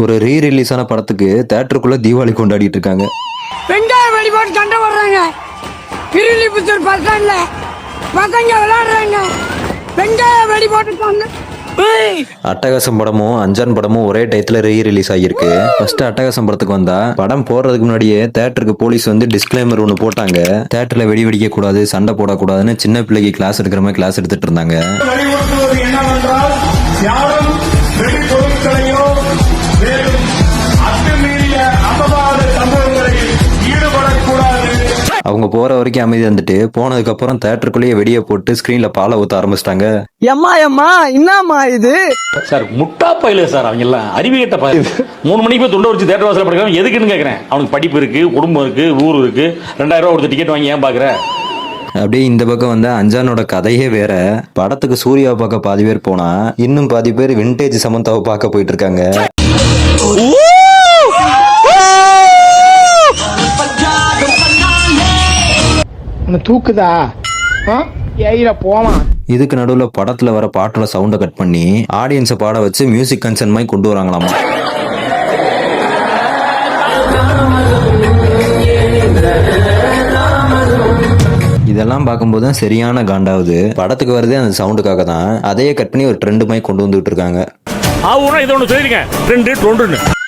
ஒரு ரீ ரிலீஸான படத்துக்கு தேட்டருக்குள்ள தீபாவளி கொண்டாடிட்டு இருக்காங்க. வெங்காய வெடிபோட்டு சண்டை போடுறாங்க. விருலிபுத்தூர் பஸ் ஸ்டாண்ட்ல பசங்க விளையாடுறாங்க. வெங்காய வெடிபோட்டு அட்டகாசம் படமும் அஞ்சான் படமும் ஒரே டயத்துல ரீ ரிலீஸ் ஆகியிருக்கு. ஃபர்ஸ்ட் அட்டகாசம் படத்துக்கு வந்தா படம் போடுறதுக்கு முன்னாடியே தேட்டருக்கு போலீஸ் வந்து டிஸ்க்ளைமர் ஒன்று போட்டாங்க. தேட்டர்ல வெடி வெடிக்க கூடாது, சண்டை போடக்கூடாதுன்னு சின்ன பிள்ளைக்கு கிளாஸ் எடுக்கிற மாதிரி கிளாஸ் எடுத்துட்டு இருந்தாங்க. அவங்க போற வரைக்கும் அமைதி வந்துட்டு போனதுக்கு அப்புறம் தேட்டருக்குள்ளேயே வெடியை போட்டு ஸ்கிரீன்ல பாலை ஊத்த ஆரம்பிச்சிட்டாங்க. எம்மா எம்மா என்னம்மா இது சார்? முட்டா பயில சார், அவங்க எல்லாம் அறிவியட்ட பயில. 3 மணிக்கு போய் துண்டை வச்சு தேட்டர் வாசல் படிக்கிறாங்க. எதுக்குன்னு கேட்கறேன். அவனுக்கு படிப்பு இருக்கு, குடும்பம் இருக்கு, ஊர் இருக்கு. 2000 ரூபா கொடுத்து டிக்கெட் வாங்கி ஏன் பாக்குற? அப்படியே இந்த பக்கம் வந்து அஞ்சானோட கதையே வேற. படத்துக்கு சூர்யாவை பார்க்க பாதி பேர் போனா இன்னும் பாதி பேர் விண்டேஜ் சமந்தாவை பார்க்க போயிட்டு இருக்காங்க. தூக்குதா போலாம். இதுக்கு நடுவில் படத்துல வர பாட்டோட சவுண்டை கட் பண்ணி ஆடியன்ஸை பாட வச்சு மியூசிக் கன்சர்ன் மாதிரி கொண்டு வராங்களாமா. இதெல்லாம் பார்க்கும்போது தான் சரியான காண்டாவது. படத்துக்கு வரதே அந்த சவுண்டுக்காக தான். அதையே கட் பண்ணி ஒரு ட்ரெண்ட் மாதிரி கொண்டு வந்துட்டு இருக்காங்க. இதை ஒன்று சொல்லிருக்கேன், ட்ரெண்டு